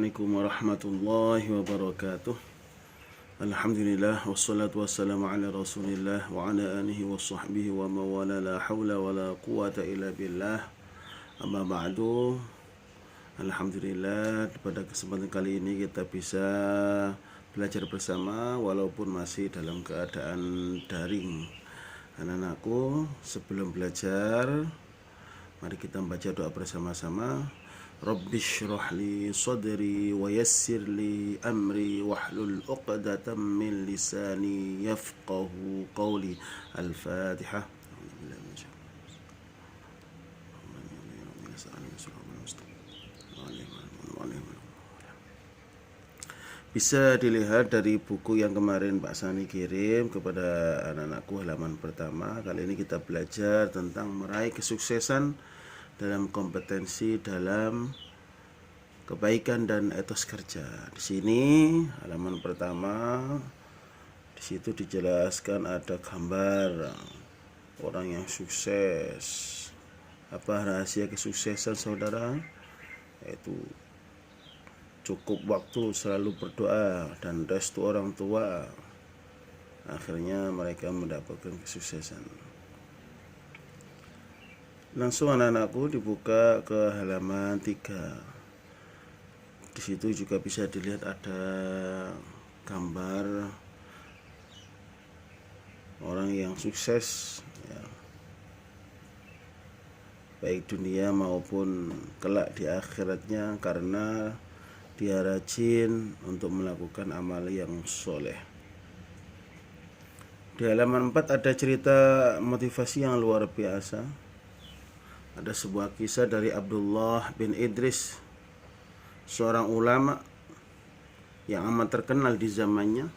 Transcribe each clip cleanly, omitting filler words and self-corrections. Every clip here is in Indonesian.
Assalamualaikum warahmatullahi wabarakatuh. Alhamdulillah wassalatu wassalamu ala Rasulillah wa ala alihi wa sahbihi wa mawala la hawla wa la quwata illa billah. Amma ba'du. Alhamdulillah, pada kesempatan kali ini kita bisa belajar bersama walaupun masih dalam keadaan daring. Anak-anakku, sebelum belajar mari kita membaca doa bersama-sama. Rabbi shrah li sadri wa yassir li amri wahlul 'uqdatam min lisani yafqahu qawli. Al-Fatihah. Bisa dilihat dari buku yang kemarin Pak Sani kirim kepada anak-anakku, halaman pertama. Kali ini kita belajar tentang meraih kesuksesan dalam kompetensi dalam kebaikan dan etos kerja. Di sini halaman pertama, di situ dijelaskan ada gambar orang yang sukses. Apa rahasia kesuksesan saudara? Yaitu cukup waktu selalu berdoa dan restu orang tua. Akhirnya mereka mendapatkan kesuksesan. Langsung anak-anakku dibuka ke halaman 3. Di situ juga bisa dilihat ada gambar orang yang sukses ya, baik dunia maupun kelak di akhiratnya, karena dia rajin untuk melakukan amal yang soleh. Di halaman 4 ada cerita motivasi yang luar biasa. Ada sebuah kisah dari Abdullah bin Idris, seorang ulama yang amat terkenal di zamannya.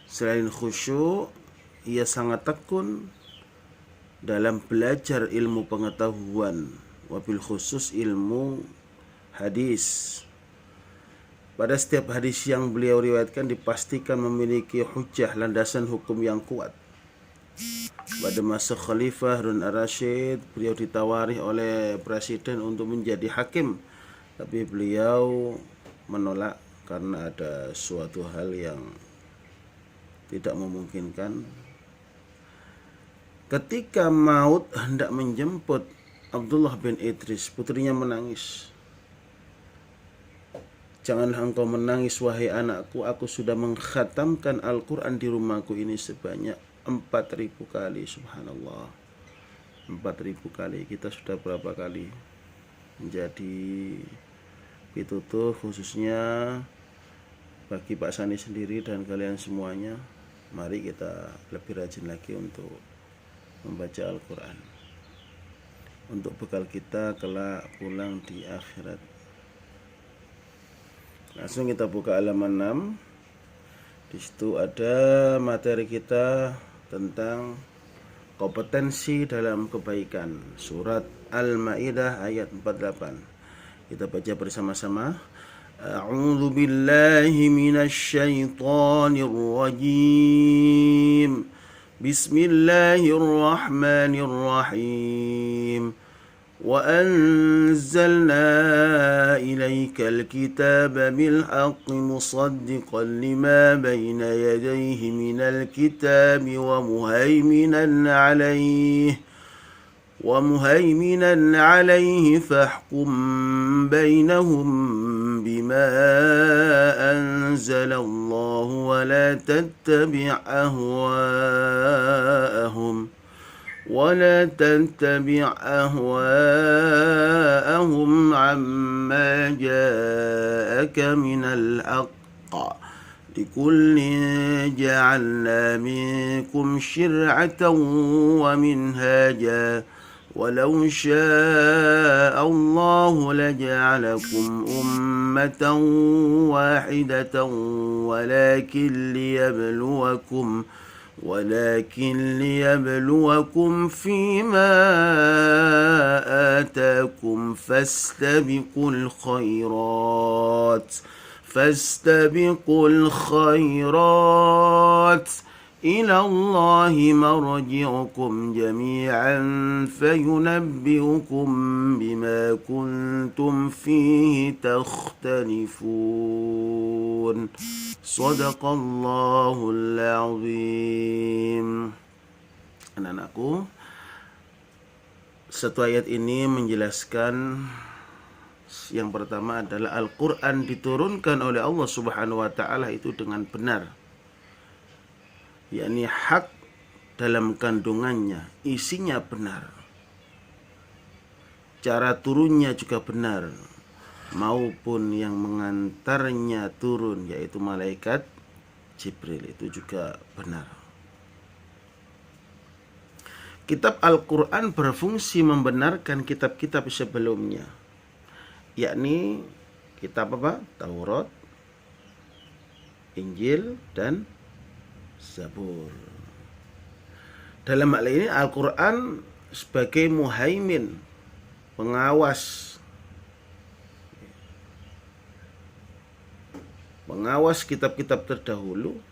Selain khusyuk, ia sangat tekun dalam belajar ilmu pengetahuan, wabil khusus ilmu hadis. Pada setiap hadis yang beliau riwayatkan dipastikan memiliki hujjah, landasan hukum yang kuat. Pada masa Khalifah Harun ar-Rasyid, beliau ditawari oleh presiden untuk menjadi hakim, tapi beliau menolak karena ada suatu hal yang tidak memungkinkan. Ketika maut hendak menjemput Abdullah bin Idris, putrinya menangis. Janganlah engkau menangis wahai anakku, aku sudah mengkhatamkan Al-Quran di rumahku ini sebanyak 4.000 kali. Subhanallah, 4.000 kali. Kita sudah berapa kali menjadi pitutuh, khususnya bagi Pak Sani sendiri dan kalian semuanya. Mari kita lebih rajin lagi untuk membaca Al-Quran, untuk bekal kita kelak pulang di akhirat. Langsung kita buka halaman 6. Di situ ada materi kita tentang kompetensi dalam kebaikan. Surat Al-Maidah ayat 48. Kita baca bersama-sama. A'udzu billahi minasy syaithanir rajim. Bismillahirrahmanirrahim. وأنزلنا إليك الكتاب بالحق مصدقا لما بين يديه من الكتاب ومهيمنا عليه فاحكم بينهم بما أنزل الله ولا تتبع أهواءهم عما جاءك من الحق لكل جعلنا منكم شرعة ومنهاجا ولو شاء الله لجعلكم أمة واحدة ولكن ليبلوكم فيما آتاكم فاستبقوا الخيرات إلى الله مرجعكم جميعا فينبئكم بما كنتم فيه تختلفون صدق الله العظيم. Anak-anakku, satu ayat ini menjelaskan yang pertama adalah Al-Quran diturunkan oleh Allah Subhanahu wa Ta'ala itu dengan benar, yakni hak dalam kandungannya, isinya benar, cara turunnya juga benar, maupun yang mengantarnya turun yaitu malaikat Jibril itu juga benar. Kitab Al-Quran berfungsi membenarkan kitab-kitab sebelumnya, yakni kitab apa? Taurat, Injil, dan Zabur. Dalam hal ini Al-Quran sebagai muhaimin, pengawas kitab-kitab terdahulu.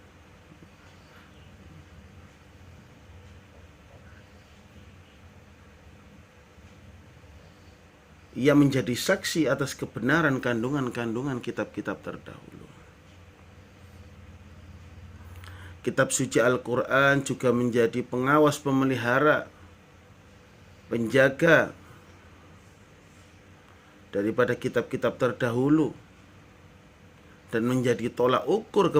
Ia menjadi saksi atas kebenaran kandungan-kandungan kitab-kitab terdahulu. Kitab suci Al-Quran juga menjadi pengawas, pemelihara, penjaga daripada kitab-kitab terdahulu dan menjadi tolak ukur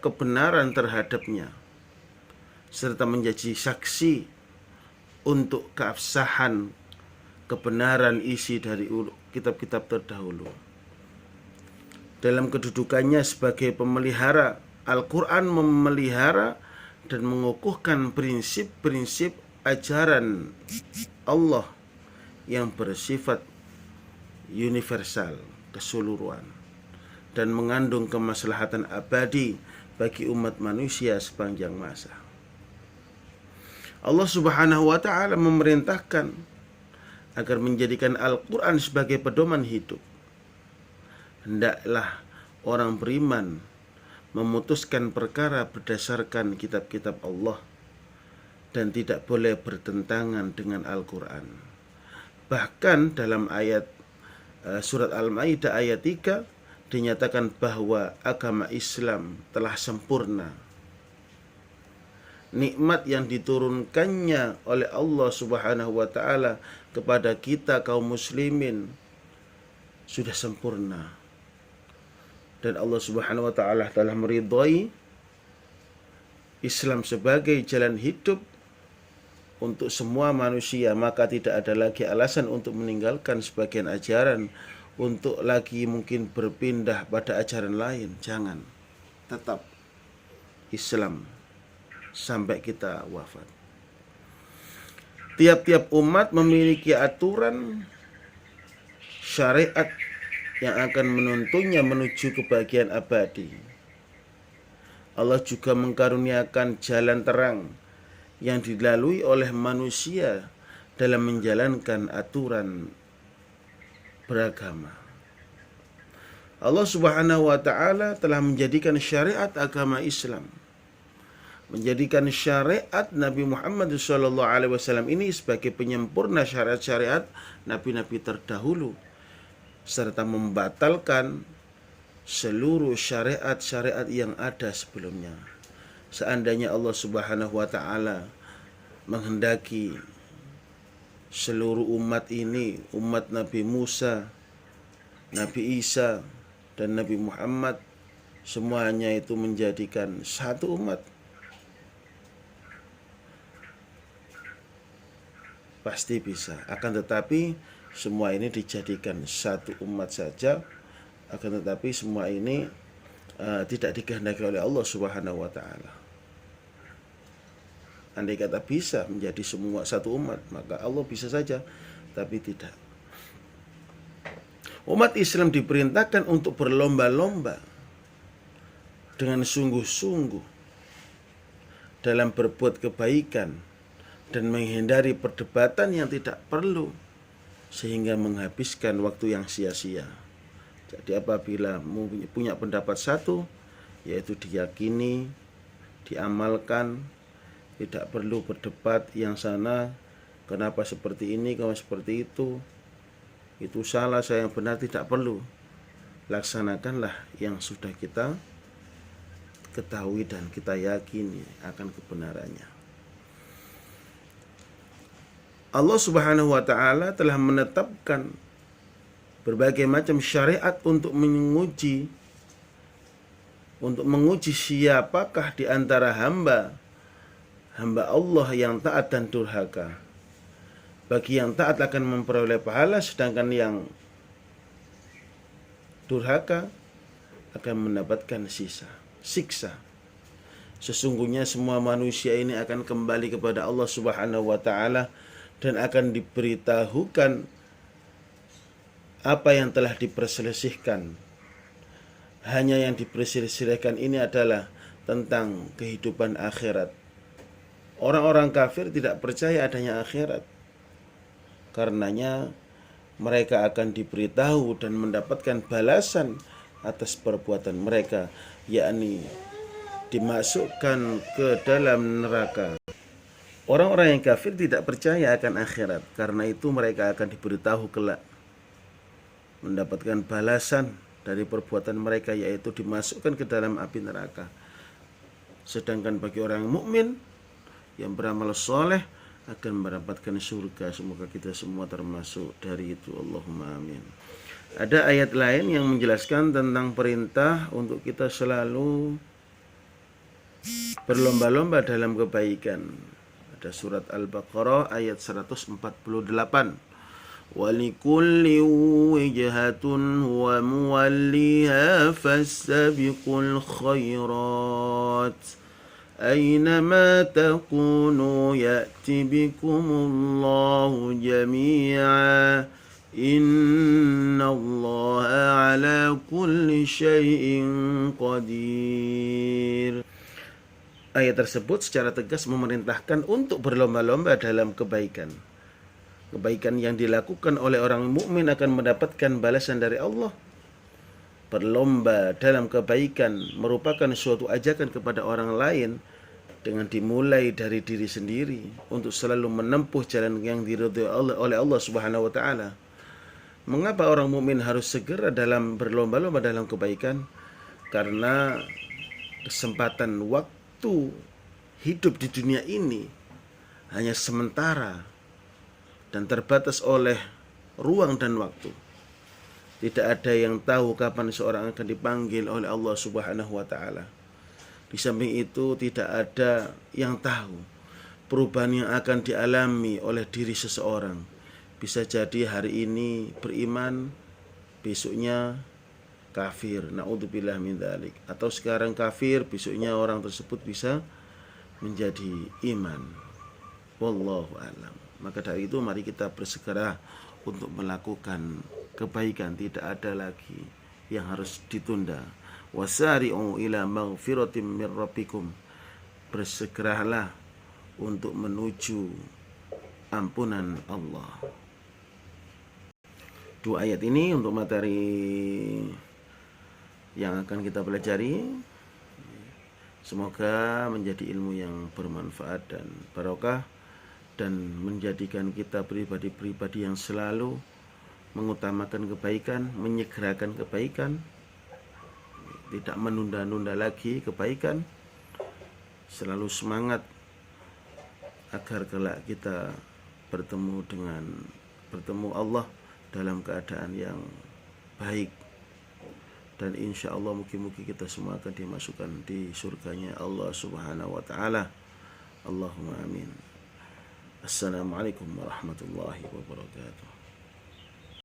kebenaran terhadapnya, serta menjadi saksi untuk keabsahan kebenaran isi dari kitab-kitab terdahulu. Dalam kedudukannya sebagai pemelihara, Al-Quran memelihara dan mengukuhkan prinsip-prinsip ajaran Allah yang bersifat universal, keseluruhan, dan mengandung kemaslahatan abadi bagi umat manusia sepanjang masa. Allah Subhanahu wa Ta'ala memerintahkan agar menjadikan Al-Quran sebagai pedoman hidup. Hendaklah orang beriman memutuskan perkara berdasarkan kitab-kitab Allah dan tidak boleh bertentangan dengan Al-Quran. Bahkan dalam ayat surat Al-Maidah ayat 3 dinyatakan bahwa agama Islam telah sempurna. Nikmat yang diturunkannya oleh Allah Subhanahu wa Ta'ala kepada kita kaum muslimin sudah sempurna. Dan Allah Subhanahu wa Ta'ala telah meridhai Islam sebagai jalan hidup untuk semua manusia, maka tidak ada lagi alasan untuk meninggalkan sebagian ajaran, untuk lagi mungkin berpindah pada ajaran lain. Jangan, tetap Islam sampai kita wafat. Tiap-tiap umat memiliki aturan syariat yang akan menuntunnya menuju kebahagiaan abadi. Allah juga mengkaruniakan jalan terang yang dilalui oleh manusia dalam menjalankan aturan beragama. Allah Subhanahu wa Ta'ala telah menjadikan syariat agama Islam, menjadikan syariat Nabi Muhammad SAW ini sebagai penyempurna syariat-syariat nabi-nabi terdahulu, serta membatalkan seluruh syariat-syariat yang ada sebelumnya. Seandainya Allah Subhanahu wa Ta'ala menghendaki seluruh umat ini, umat Nabi Musa, Nabi Isa, dan Nabi Muhammad, semuanya itu menjadikan satu umat, pasti bisa. Akan tetapi semua ini dijadikan satu umat saja, akan tetapi semua ini tidak dikehendaki oleh Allah Subhanahu wa Ta'ala. Andai kata bisa menjadi semua satu umat, maka Allah bisa saja, tapi tidak. Umat Islam diperintahkan untuk berlomba-lomba dengan sungguh-sungguh dalam berbuat kebaikan dan menghindari perdebatan yang tidak perlu, sehingga menghabiskan waktu yang sia-sia. Jadi apabila punya pendapat satu, yaitu diyakini diamalkan, tidak perlu berdebat yang sana kenapa seperti ini, kenapa seperti itu salah, saya yang benar, tidak perlu. Laksanakanlah yang sudah kita ketahui dan kita yakini akan kebenarannya. Allah Subhanahu wa ta'ala telah menetapkan berbagai macam syariat untuk menguji siapakah di antara hamba Allah yang taat dan durhaka. Bagi yang taat akan memperoleh pahala, sedangkan yang durhaka akan mendapatkan siksa. Sesungguhnya semua manusia ini akan kembali kepada Allah Subhanahu wa ta'ala dan akan diberitahukan apa yang telah diperselisihkan. Hanya yang diperselisihkan ini adalah tentang kehidupan akhirat. Orang-orang kafir tidak percaya adanya akhirat. Karenanya mereka akan diberitahu dan mendapatkan balasan atas perbuatan mereka, yakni dimasukkan ke dalam neraka. Orang-orang yang kafir tidak percaya akan akhirat, karena itu mereka akan diberitahu kelak mendapatkan balasan dari perbuatan mereka, yaitu dimasukkan ke dalam api neraka. Sedangkan bagi orang mukmin yang beramal soleh akan mendapatkan surga. Semoga kita semua termasuk dari itu. Allahumma amin. Ada ayat lain yang menjelaskan tentang perintah untuk kita selalu berlomba-lomba dalam kebaikan. Ada surat Al-Baqarah ayat 148. وَلِكُلِّ وِجْهَةٌ هُوَ مُوَلِّيهَا فَاسْتَبِقُوا الْخَيْرَاتِ أَيْنَمَا تَكُونُوا يَأْتِ بِكُمُ اللَّهُ جَمِيعًا إِنَّ اللَّهَ عَلَى كُلِّ شَيْءٍ قَدِيرٌ. Ayat tersebut secara tegas memerintahkan untuk berlomba-lomba dalam kebaikan. Kebaikan yang dilakukan oleh orang mukmin akan mendapatkan balasan dari Allah. Berlomba dalam kebaikan merupakan suatu ajakan kepada orang lain dengan dimulai dari diri sendiri untuk selalu menempuh jalan yang diridhoi oleh Allah Subhanahu wa ta'ala. Mengapa orang mukmin harus segera dalam berlomba-lomba dalam kebaikan? Karena kesempatan waktu hidup di dunia ini hanya sementara dan terbatas oleh ruang dan waktu. Tidak ada yang tahu kapan seorang akan dipanggil oleh Allah Subhanahu wa ta'ala. Di samping itu tidak ada yang tahu perubahan yang akan dialami oleh diri seseorang. Bisa jadi hari ini beriman, besoknya kafir. Na'udzubillah min dzalik. Atau sekarang kafir, besoknya orang tersebut bisa menjadi iman. Wallahu a'lam. Maka dari itu mari kita bersegera untuk melakukan kebaikan. Tidak ada lagi yang harus ditunda. Wasari'u ila maghfiratin min rabbikum. Bersegeralah untuk menuju ampunan Allah. Dua ayat ini untuk materi yang akan kita pelajari. Semoga menjadi ilmu yang bermanfaat dan barokah, dan menjadikan kita pribadi-pribadi yang selalu mengutamakan kebaikan, menyegerakan kebaikan, tidak menunda-nunda lagi kebaikan, selalu semangat agar kelak kita bertemu Allah dalam keadaan yang baik, dan insya Allah mungkin kita semua akan dimasukkan di surganya Allah Subhanahu wa ta'ala. Allahumma amin. Assalamualaikum warahmatullahi wabarakatuh.